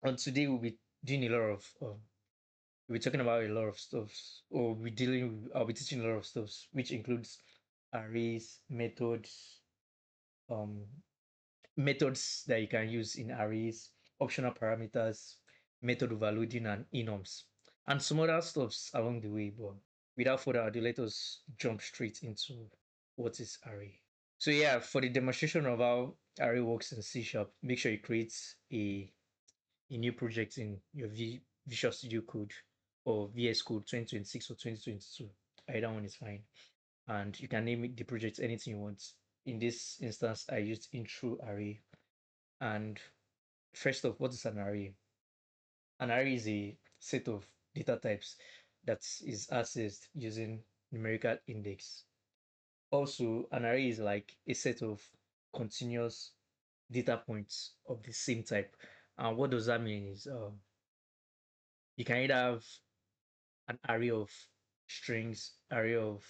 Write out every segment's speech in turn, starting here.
And today we'll be doing a lot of we're talking about a lot of stuff, or we're dealing. I'll be teaching a lot of stuff, which includes arrays, um, methods that you can use in arrays, optional parameters, method overloading, and enums, and some other stuffs along the way. But without further ado, let us jump straight into what is array. So yeah, for the demonstration of how array works in C Sharp, make sure you create a new project in your Visual Studio Code or VS Code 2026 or 2022. Either one is fine. And you can name it the project anything you want. In this instance, I used intro array. And first off, what is an array? An array is a set of data types that is accessed using numerical index. Also, an array is like a set of continuous data points of the same type. And what does that mean is you can either have an array of strings, array of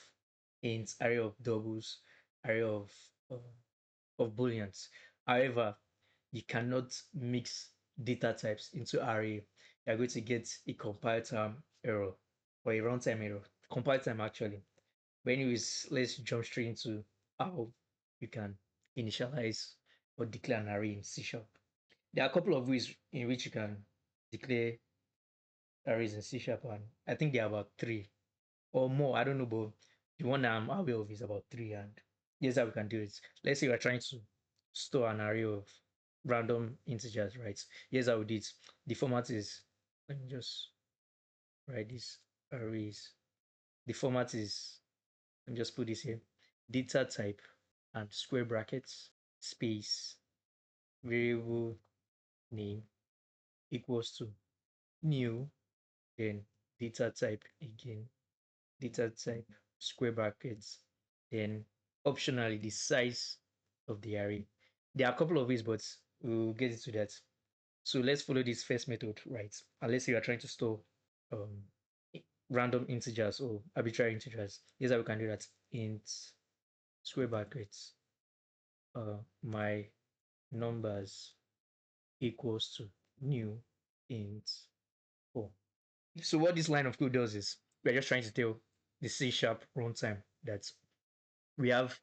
ints, array of doubles, array of booleans. However, you cannot mix data types into array. You're going to get a compile time error or a runtime error. Compile time actually. But anyways, let's jump straight into how you can initialize or declare an array in C Sharp. There are a couple of ways in which you can declare arrays in C Sharp, and I think there are about three or more. I don't know, but the one I'm aware of is about three. And here's how we can do it. Let's say we're trying to store an array of random integers, right? Here's how we do it. The format is, let me just write this arrays. The format is, let me just put this here, data type and square brackets, space, variable name equals to new, then data type again, data type, square brackets, then optionally the size of the array. There are a couple of ways, but we'll get into that. So let's follow this first method, right? And let's say you are trying to store um, random integers or arbitrary integers. Here's how we can do that. Int square brackets, my numbers equals to new int 4. So what this line of code does is we're just trying to tell the C sharp runtime that we have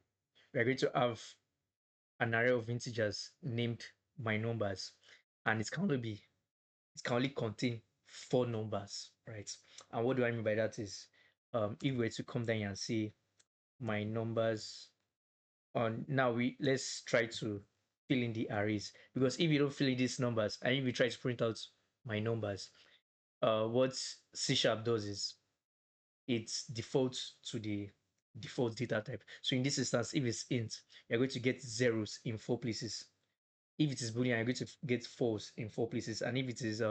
we're going to have an array of integers named my numbers, and it can only contain 4 numbers, right? And what do I mean by that is if we were to come down and say my numbers on now we let's try to fill in the arrays, because if you don't fill in these numbers and if you try to print out my numbers, what C sharp does is it defaults to the default data type. So in this instance, if it's int, you're going to get zeros in 4 places. If it is boolean, you're going to get false in 4 places. And if it is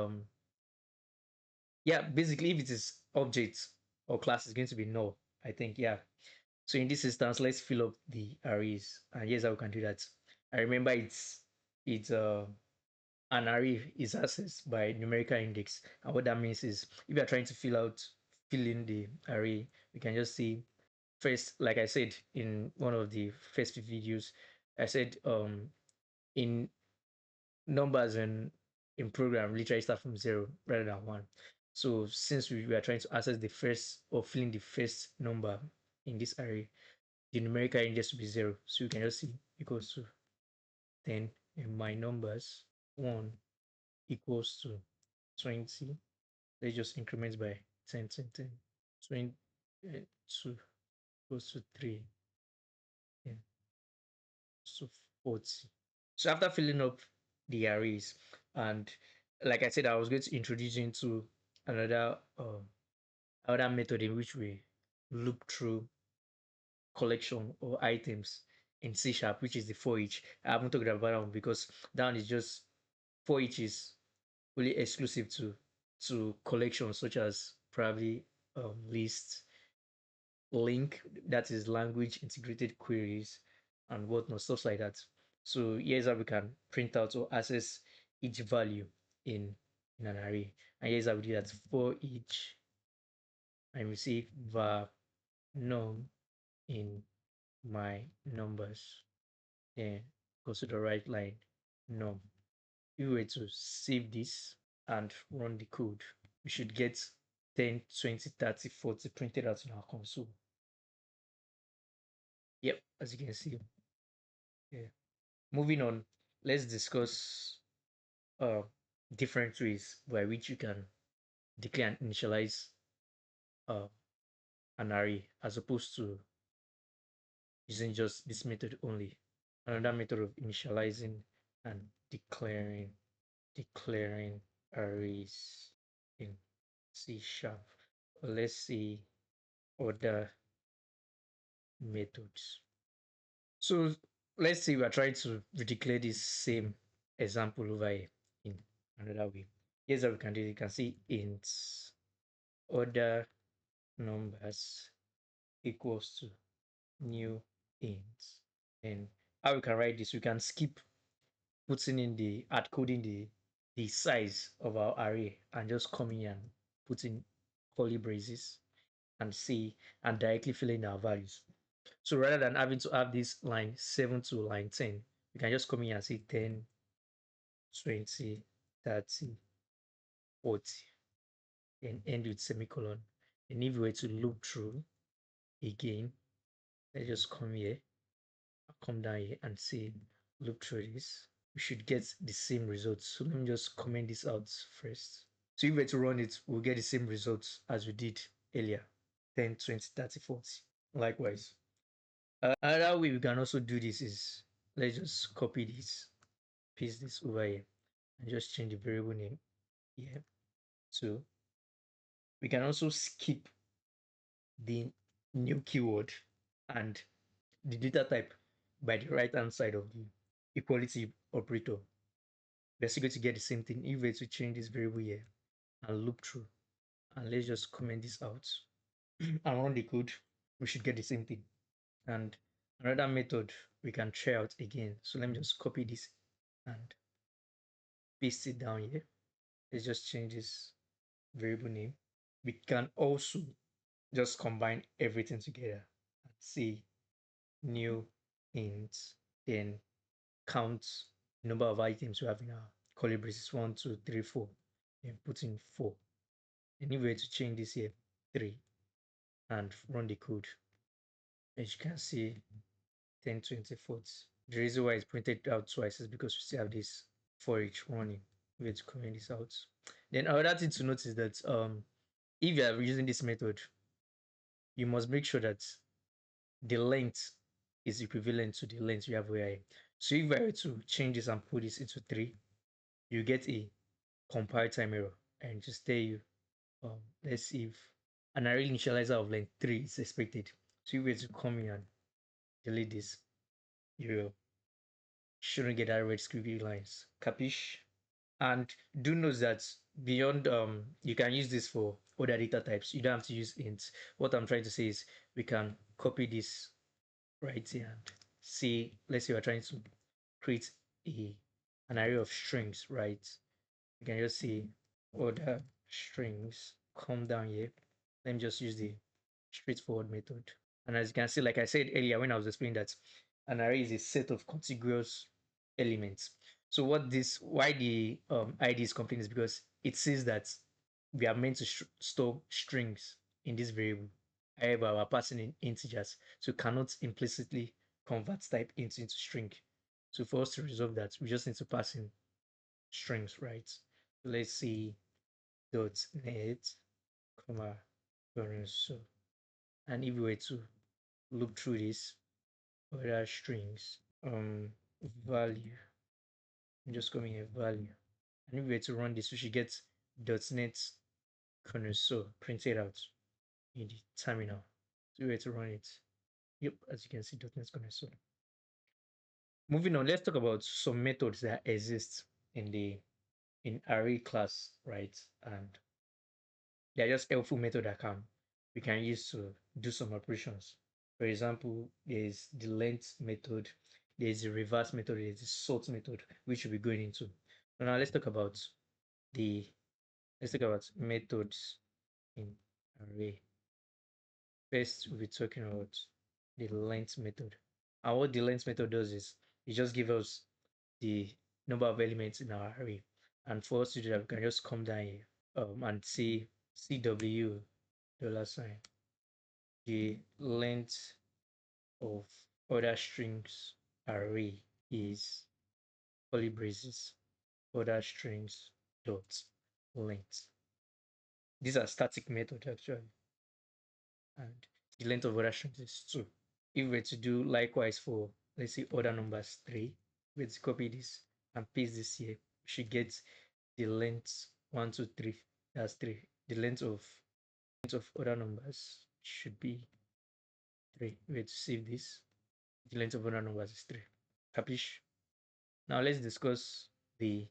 yeah, basically if it is object or class, it's going to be null, I think. Yeah. So in this instance, let's fill up the arrays. And here's how we can do that. I remember it's an array is accessed by numerical index. And what that means is if you're trying to fill in the array, we can just see first, like I said in one of the first few videos, I said in numbers and in program literally start from 0 rather than 1. So since we are trying to access the first or fill in the first number in this array, the numerical index to be 0. So you can just see equals to 10, and my numbers 1 equals to 20. They just increment by 10, 10, 10. 20, 2 equals to 3, yeah, so 40. So after filling up the arrays, and like I said, I was going to introduce you into another other method in which we loop through collection or items in C sharp, which is the for each. I haven't talked about that one because that one is just for each is really exclusive to collections such as probably lists, link, that is language integrated queries and whatnot, stuff like that. So here's how we can print out or access each value in an array. And here's how we do that for each, and we see var num in my numbers. Then go to the right line num. If we were to save this, and run the code, we should get 10, 20, 30, 40 printed out in our console. Yep, as you can see. Yeah. Moving on, let's discuss uh, different ways by which you can declare and initialize uh, an array as opposed to using just this method only. Another method of initializing and declaring arrays in C sharp. Let's see other methods. So let's say we are trying to declare this same example over here in another way. Here's how we can do it. You can see int other numbers equals to new int. And how we can write this, we can skip putting in the hard coding the size of our array and just come in and put in curly braces and see and directly fill in our values. So rather than having to have this line 7 to line 10, we can just come in and say 10, 20, 30, 40, and end with semicolon. And if we were to loop through again, let's just come here, come down here and say loop through this. We should get the same results. So let me just comment this out first. So if we were to run it, we'll get the same results as we did earlier, 10, 20, 30, 40. Likewise. Another way we can also do this is, let's just copy this, paste this over here, and just change the variable name here. So we can also skip the new keyword and the data type by the right hand side of the equality operator. We're still going to get the same thing if we were to change this variable here and loop through. And let's just comment this out and run the code. We should get the same thing. And another method we can try out again. So let me just copy this and paste it down here. Let's just change this variable name. We can also just combine everything together and say new int, then count the number of items we have in our curly braces 1, 2, 3, 4, then put in 4. And if we were to change this here, 3, and run the code, as you can see, 10, 20, 40. The reason why it's printed out twice is because we still have this for each running. We have to comment this out. Then another thing to note is that if you are using this method, you must make sure that the length is equivalent to the length you have here. So if I were to change this and put this into 3, you get a compile time error and just tell you, let's see if an array initializer of length 3 is expected. So if we were to come here and delete this, you shouldn't get that red squiggly lines. Capish? And do note that beyond you can use this for other data types. You don't have to use int. What I'm trying to say is we can copy this right here and say, let's say we're trying to create a an array of strings, right? You can just say other strings, come down here. Let me just use the straightforward method. And as you can see, like I said earlier when I was explaining that an array is a set of contiguous elements. So why the ID is complete is because it says that we are meant to store strings in this variable. However, we're passing in integers, so cannot implicitly convert type int into string. So for us to resolve that, we just need to pass in strings, right? So let's see .net, comma, so, and if we were to look through this, other strings, value, I'm just coming here, value. And if we were to run this, we should get .NET console printed out in the terminal. So we were to run it. Yep, as you can see, .NET console. Moving on, let's talk about some methods that exist in array class, right? And they're just helpful method that we can use to do some operations. For example, there's the length method, there's the reverse method, there's the sort method, which we'll be going into. So now the let's talk about methods in array. First, we'll be talking about the length method. And what the length method does is it just gives us the number of elements in our array. And for us to do that, we can just come down here and say CW dollar sign the length of other strings array is curly braces other strings dot length. These are static methods actually, and the length of other strings is 2. If we were to do likewise for, let's say, other numbers 3, we were to copy this and paste this here, we should get the length 1, 2, 3. That's 3. The length of other numbers should be 3. We were to save this. The length of other numbers is 3. Capish? Now let's discuss the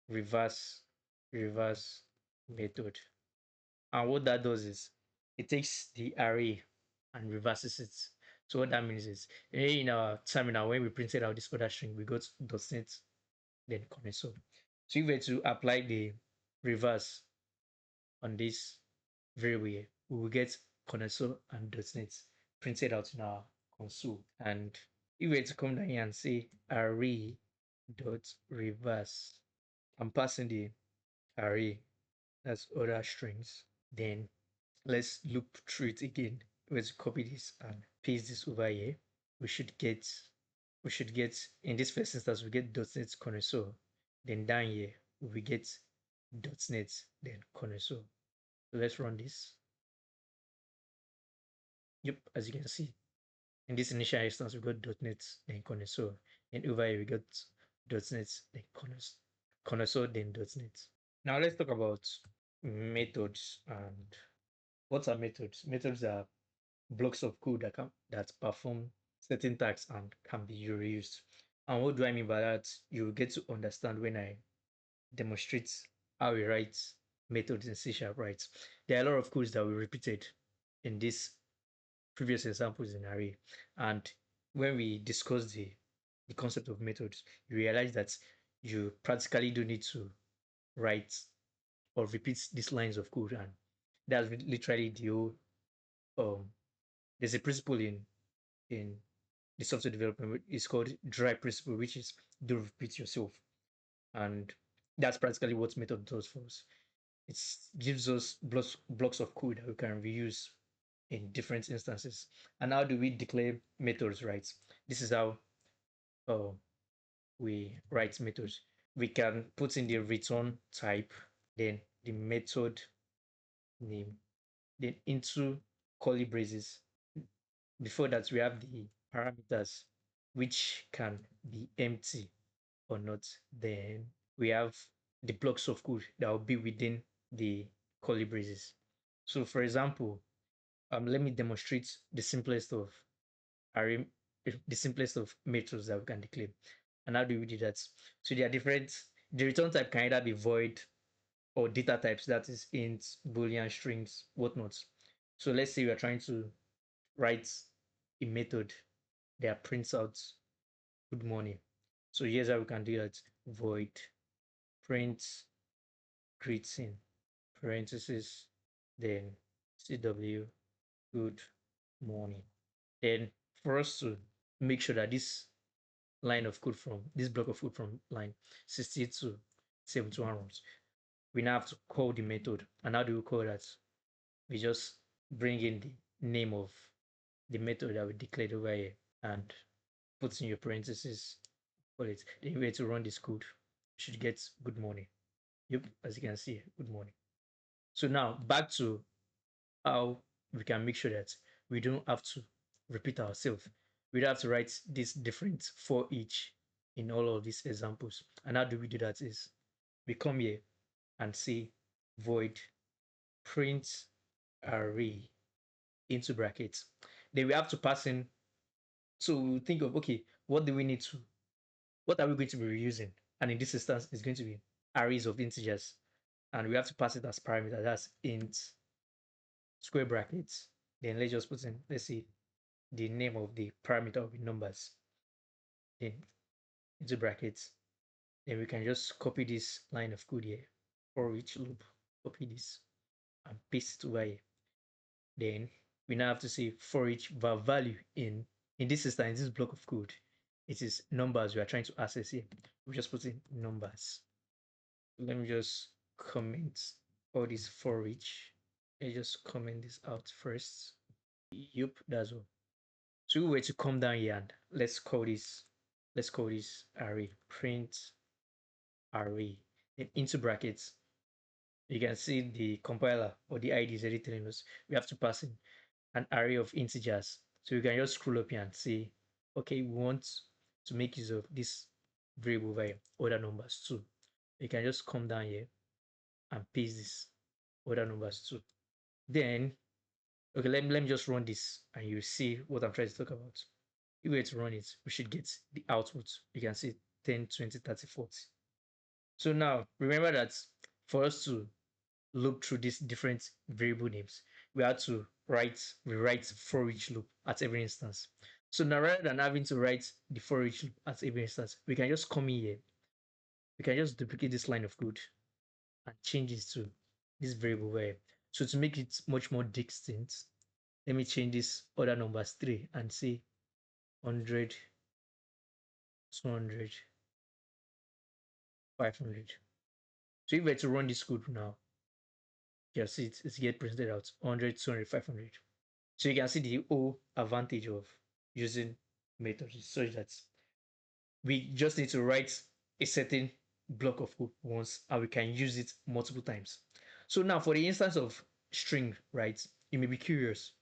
reverse reverse method. And what that does is it takes the array and reverses it. So what that means is in our terminal, when we printed out this other string, we got .net, then console. So if we were to apply the reverse on this variable here, we will get console and .net printed out in our console. And if we were to come down here and say array dot reverse, I'm passing the array, that's other strings, then let's loop through it again. Let's copy this and paste this over here. We should get, in this first instance, we get .NET console. Then down here, we get .NET, then console. So let's run this. Yep, as you can see, in this initial instance, we got .NET, then console. And over here, we got .NET, then console, then .NET. Now let's talk about methods. And what are methods? Methods are blocks of code that perform certain tasks and can be reused. And what do I mean by that? You will get to understand when I demonstrate how we write methods in C Sharp, right? There are a lot of codes that we repeated in these previous examples in array. And when we discuss the concept of methods, you realize that you practically do need to write or repeat these lines of code. And that's literally the whole there's a principle in the software development is called dry principle, which is do repeat yourself. And that's practically what method does for us. It gives us blocks of code that we can reuse in different instances. And how do we declare methods, right? This is how uh, we write methods. We can put in the return type, then the method name, then into curly braces. Before that, we have the parameters, which can be empty or not. Then we have the blocks of code that will be within the curly braces. So for example, let me demonstrate the simplest of array, the simplest of methods that we can declare. And how do we do that? So there are different, the return type can either be void or data types, that is int, boolean, strings, whatnot. So let's say we are trying to write a method that prints out good morning. So here's how we can do that. Void print greeting parenthesis, then CW good morning. Then for us to make sure that this line of code from this block of code from line 68 to 71 runs, we now have to call the method. And how do we call that? We just bring in the name of the method that we declared over here and put in your parentheses, call it. Then you wait to run this code. You should get good morning. Yep, as you can see, good morning. So now back to how we can make sure that we don't have to repeat ourselves. We don't have to write this different for each in all of these examples. And how do we do that is we come here and say void print array into brackets. Then we have to pass in. So we think of, okay, what do we need to, what are we going to be reusing? And in this instance, it's going to be arrays of integers. And we have to pass it as parameter. That's int square brackets. Then let's just put in, let's see, the name of the parameter with numbers, then into brackets. Then we can just copy this line of code here for each loop. Copy this and paste it over here. Then we now have to say for each value in this instance, in this block of code, it is numbers we are trying to access here. We just put in numbers. Let me just comment all this for each. Let me just comment this out first. Yup, that's all. So we were to come down here and let's call this array print array. Then into brackets, you can see the compiler or the ID is already telling us we have to pass in an array of integers. So you can just scroll up here and say, okay, we want to make use of this variable by other numbers too. You can just come down here and paste this other numbers too. Then, okay, let me just run this and you see what I'm trying to talk about. If we were to run it, we should get the output. You can see 10, 20, 30, 40. So now remember that for us to loop through these different variable names, we had to rewrite for each loop at every instance. So now rather than having to write the for each loop at every instance, we can just come in here. We can just duplicate this line of code and change it to this variable where. So to make it much more distinct, let me change this other numbers 3 and say 100, 200, 500. So if we were to run this code now, you see it's get presented out 100, 200, 500. So you can see the whole advantage of using methods such that we just need to write a certain block of code once and we can use it multiple times. So now for the instance of string, right? You may be curious.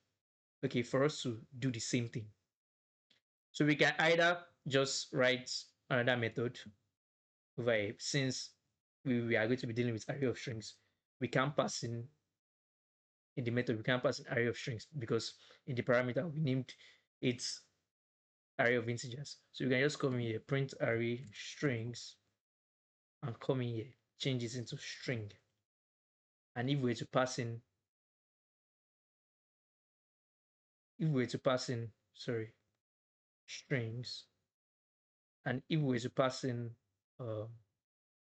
Okay, for us to do the same thing. So we can either just write another method over since we are going to be dealing with array of strings, we can pass in the method, we can pass an array of strings because in the parameter we named its array of integers. So you can just come in here, print array strings, and come in here, change this into string. And if we were to pass in, if we were to pass in, sorry, strings, and if we were to pass in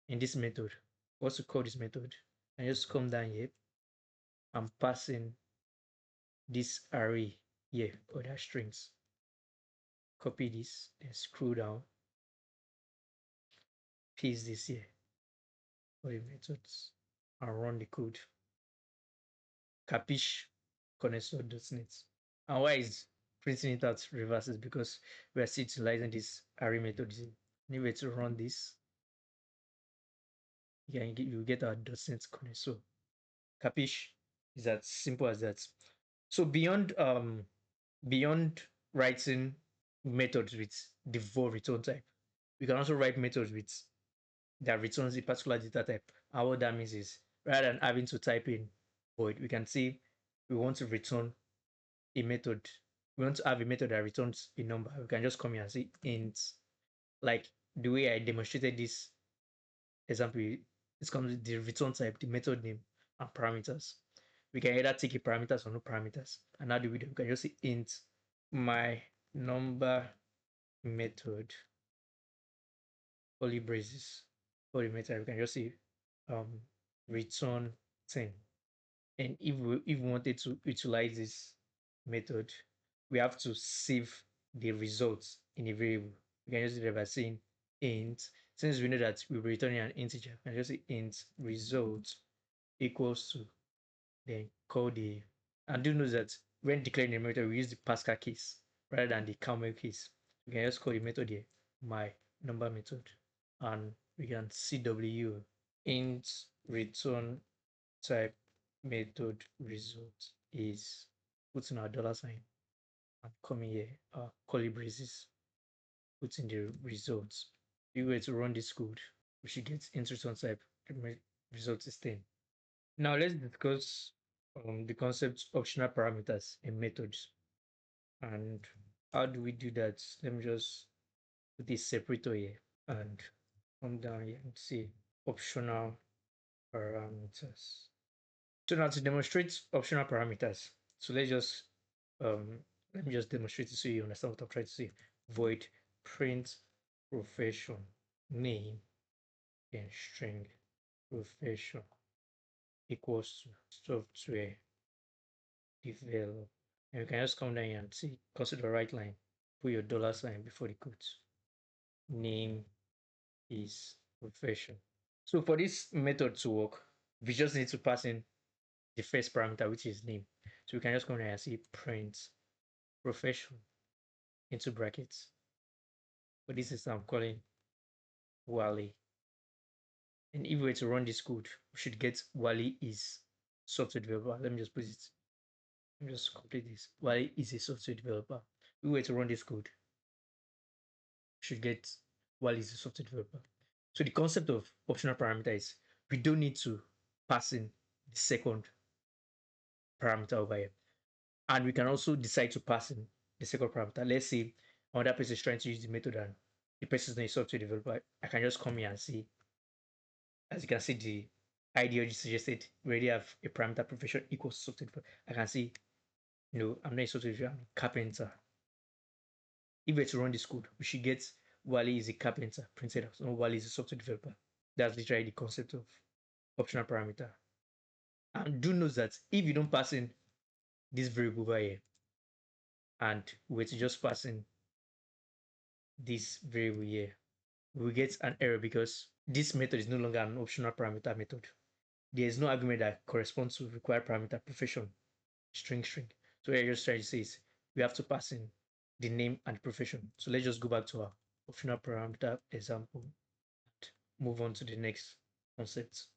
this method, what's to call this method, and just come down here and pass in this array here, other strings. Copy this, then scroll down, paste this here for the methods, and run the code. Capiche connector.net. And why is printing it out reverse is because we are still utilizing this array method. Anyway, to run this, you get our .net connect. So capiche is as simple as that. So beyond writing methods with the default return type, we can also write methods with that returns a particular data type. And what that means is rather than having to type in void, we can say we want to return a method. We want to have a method that returns a number. We can just come here and say int, like the way I demonstrated this example. It comes with the return type, the method name, and parameters. We can either take a parameters or no parameters. And how do we do? We can just say int my number method, curly braces for the method. We can just say um return 10. And if we wanted to utilize this method, we have to save the results in a variable. We can just do that by saying int. Since we know that we'll be returning an integer, we can just say int result equals to, then call the, and do know that when declaring a method, we use the Pascal case rather than the camel case. We can just call the method here my number method, and we can cw int return type method result is putting our dollar sign and coming here, curly braces, putting the results. If we were to run this code, we should get int return type result is 10. Now let's discuss the concept optional parameters and methods. And how do we do that? Let me just put this separator here and come down here and see optional parameters. So now to demonstrate optional parameters, so um let me just demonstrate it so you understand what I'm trying to say. Void print profession name and string profession equals to software develop. And you can just come down here and see, consider the right line, put your dollar sign before the quotes. Name is profession. So for this method to work, we just need to pass in the first parameter, which is name. So we can just come here and say print profession into brackets. But this is I'm calling Wally. And if we were to run this code, we should get Wally is software developer. Let me just put it. Let me just complete this. Wally is a software developer. If we were to run this code, we should get Wally is a software developer. So the concept of optional parameter is we don't need to pass in the second parameter over here. And we can also decide to pass in the second parameter. Let's say another person is trying to use the method and the person is not a software developer. I can just come here and see, as you can see, the ID suggested we already have a parameter profession equals software developer. I can see, no, I'm not a software developer, I'm a carpenter. If we're to run this code, we should get Wally is a carpenter printed out. No, Wally is a software developer. That's literally the concept of optional parameter. And do note that if you don't pass in this variable over here and we're to just pass in this variable here, we get an error because this method is no longer an optional parameter method. There is no argument that corresponds to required parameter profession string. So what I just trying to say is we have to pass in the name and profession. So let's just go back to our optional parameter example and move on to the next concept.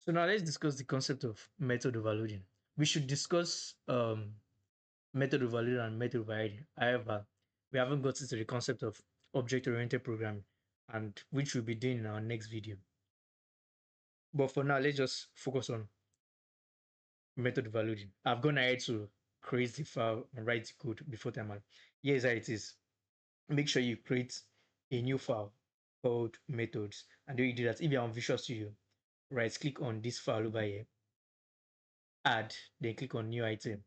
So now let's discuss the concept of method overloading. We should discuss method overloading and method overriding. However, we haven't got into the concept of object-oriented programming, and which we'll be doing in our next video. But for now, let's just focus on method overloading. I've gone ahead to create the file and write the code before time. Here's how it is. Make sure you create a new file called methods. And then you do that. If you're on Visual Studio, right click on this file over here, add, then click on new item,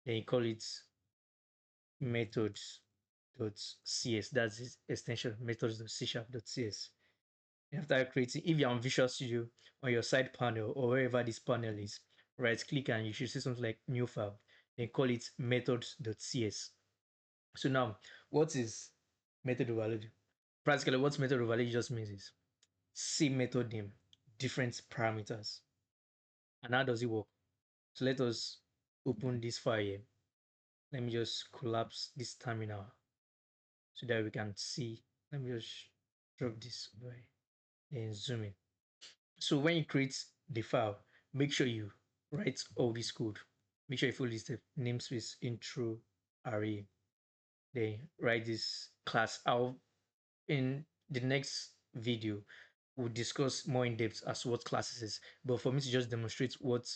then you call it methods.cs. That's the extension methods.c#.cs. After creating, if you're on Visual Studio on your side panel or wherever this panel is, right click and you should see something like new file, then call it methods.cs. So now, what is method overloading? Practically, what method overloading just means is same method name, different parameters. And how does it work? So let us open this file here. Let me just collapse this terminal so that we can see. Let me just drop this away and zoom in. So when you create the file, make sure you write all this code. Make sure you follow this namespace intro array. Then write this class. I'll in the next video we'll discuss more in depth as to what classes is. But for me to just demonstrate what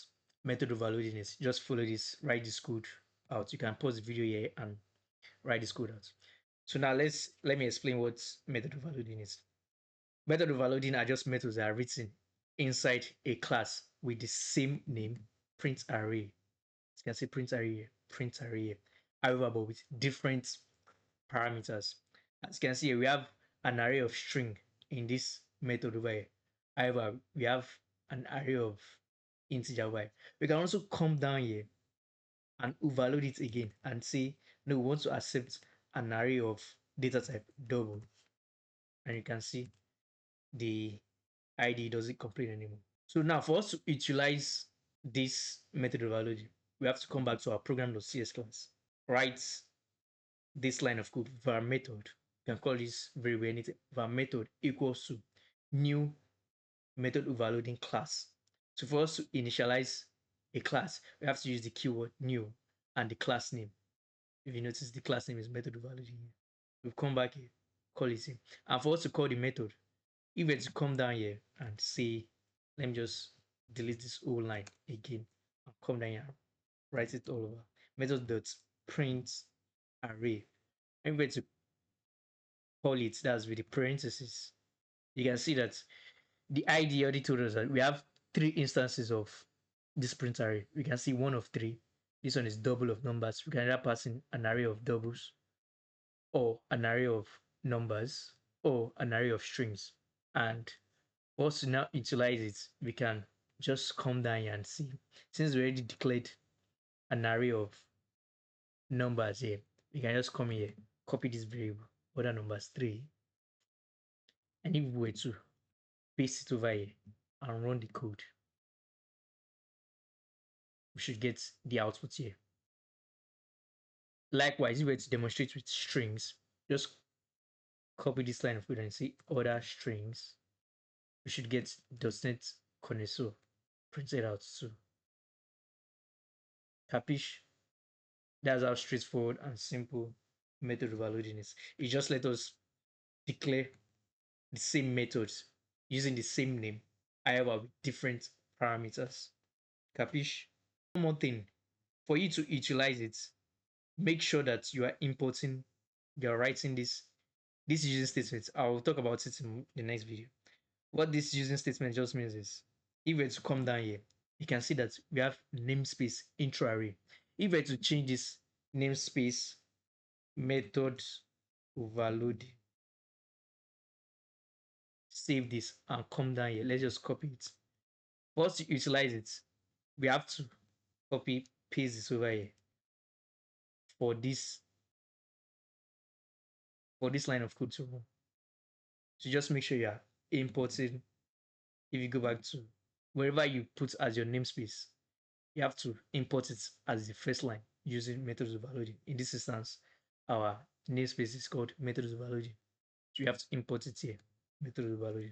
method overloading is, just follow this, write this code out. You can pause the video here and write this code out. So now let me explain what method overloading is. Method overloading are just methods that are written inside a class with the same name, print array. You can say print array, print array. However, but with different parameters. As you can see here, we have an array of string in this method over here. However, we have an array of integer over here. We can also come down here and overload it again and say, no, we want to accept an array of data type double. And you can see the ID doesn't complete anymore. So now for us to utilize this method overloading, we have to come back to our program.cs class. Write this line of code, var method. You can call this variable anything. Var method equals to new method overloading class. So for us to initialize a class, we have to use the keyword new and the class name. If you notice, the class name is method overloading. We'll come back here, call it in. And for us to call the method, if we were to come down here and say, let me just delete this whole line again and come down here, write it all over. Method dot print array. And we were to call it, that's with the parentheses. You can see that the ID already told us that we have three instances of this print array. We can see one of three. This one is double of numbers. We can either pass in an array of doubles or an array of numbers or an array of strings. And for us to now utilize it, we can just come down here and see. Since we already declared an array of numbers here, we can just come here, copy this variable, other numbers 3. And if we were to paste it over here, and run the code. We should get the output here. Likewise, if we were to demonstrate with strings, just copy this line of code and say other strings. We should get .NET connoisseur printed out too. Capish? That's how straightforward and simple method overloading is. It just let us declare the same methods using the same name, however with different parameters. Capish? One more thing, for you to utilize it, make sure that you are importing, you're writing this using statement. I'll talk about it in the next video. What this using statement just means is, if we were to come down here, you can see that we have namespace intro array. If we were to change this namespace method overload, save this and come down here. Let's just copy it. For us to utilize it, we have to copy, paste this over here for this line of code to run. So just make sure you are importing. If you go back to wherever you put as your namespace, you have to import it as the first line using methods overloading. In this instance, our namespace is called methods overloading. So you have to import it here, methods overloading.